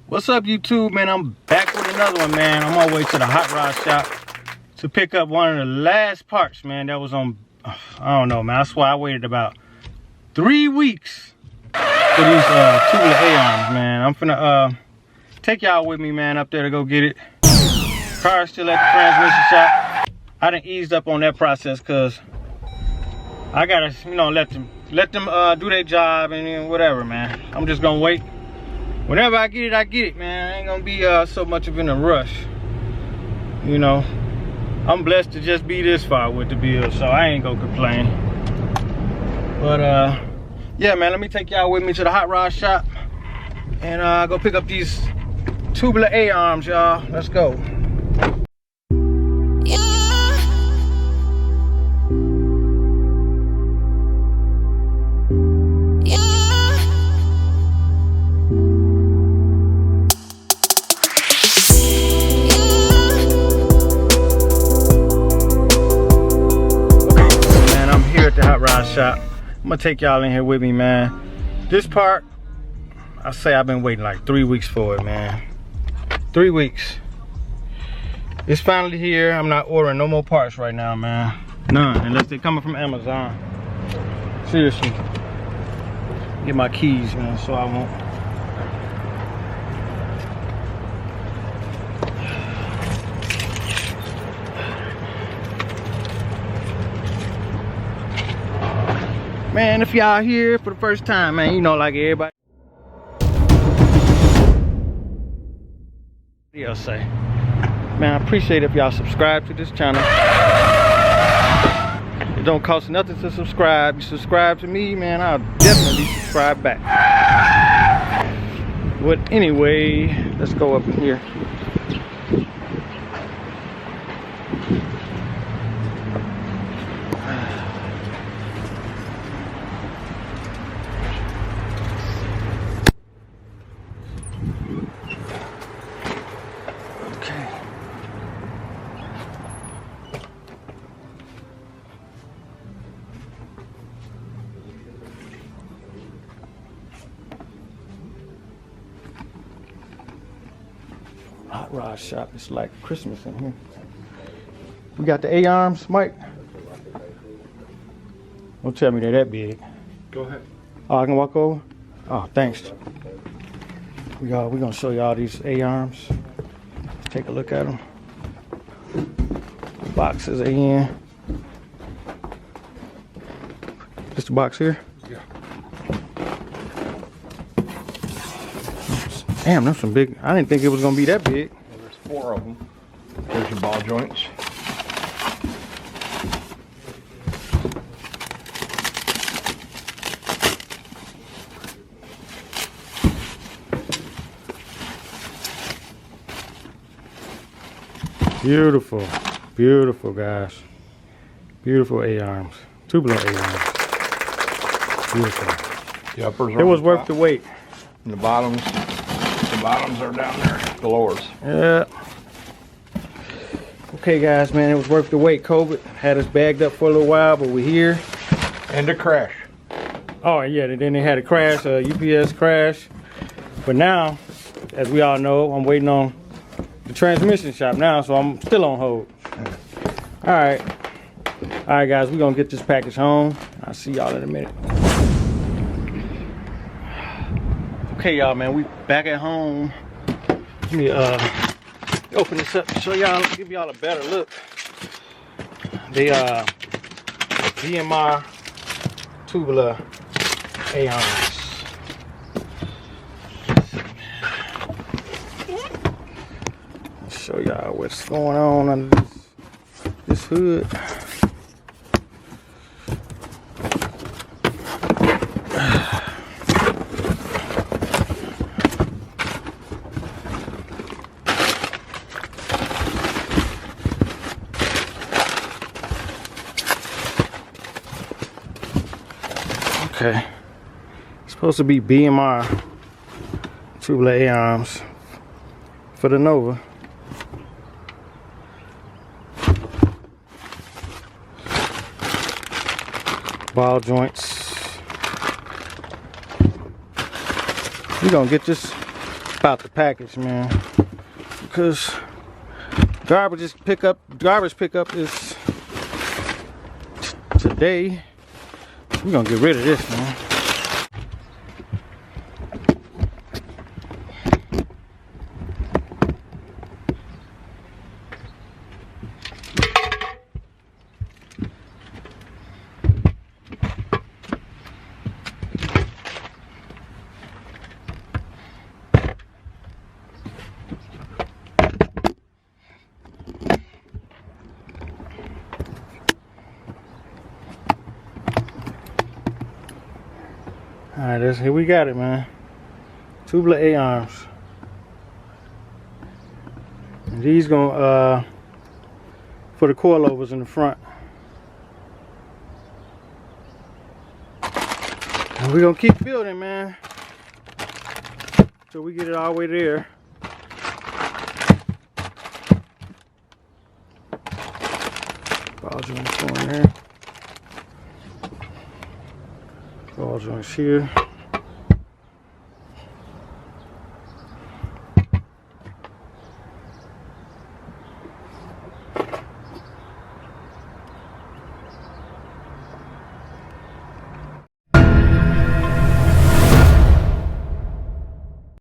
What's up, YouTube, man? I'm back with another one, man. I'm on my way to the hot rod shop to pick up one of the last parts, man. That was on, I don't know, man. That's why I waited about 3 weeks for these tubular A-arms, man. I'm finna take y'all with me, man, up there to go get it. Car's still at the transmission shop. I done eased up on that process because I gotta, you know, let them do their job and then whatever, man. I'm just gonna wait. Whenever I get it, man. I ain't gonna be so much of in a rush. You know, I'm blessed to just be this far with the bill, so I ain't gonna complain. But yeah, man, let me take y'all with me to the hot rod shop and go pick up these tubular A-arms, y'all. Let's go. Shop. I'm gonna take y'all in here with me, man. This part, I say I've been waiting like 3 weeks for it, man. 3 weeks. It's finally here. I'm not ordering no more parts right now, man. None, unless they're coming from Amazon. Seriously. Get my keys, man, so I won't. Man, if y'all here for the first time, man, you know, like everybody else say, man, I appreciate if y'all subscribe to this channel. It don't cost nothing to subscribe. You subscribe to me, man, I'll definitely subscribe back. But anyway, let's go up in here. Hot rod shop. It's like Christmas in here. We got the A-arms, Mike. Don't tell me they're that big. Go ahead. Oh, I can walk over? Oh, thanks. We're gonna show y'all these A-arms. Take a look at them. The boxes are in. This the box here? Yeah. Damn, that's some big. I didn't think it was gonna be that big. Well, there's 4 of them. There's your ball joints. Beautiful, beautiful, guys. Beautiful A-arms, tubular A-arms. Beautiful. The uppers are It was on worth top, the wait. and the bottoms are down there. The lowers. Yeah. Okay, guys, man, it was worth the wait. COVID had us bagged up for a little while, but we're here. And a crash. Oh yeah, then they had a crash, a UPS crash. But now, as we all know, I'm waiting on the transmission shop now, so I'm still on hold. All right, guys, we're gonna get this package home. I'll see y'all in a minute. Okay, y'all, man, we back at home. Let me open this up to show y'all, give y'all a better look. The BMR tubular A-arms. Show y'all what's going on under this hood. Okay, it's supposed to be BMR tubular A-arms for the Nova. Ball joints. We're gonna get this about the package, man, because garbage pickup is today. We're gonna get rid of this, man. Alright, here we got it, man. Tubular A-arms. And these gonna for the coilovers in the front. And we're gonna keep building, man, till we get it all the way there. Ball joints going there. Ball joints here.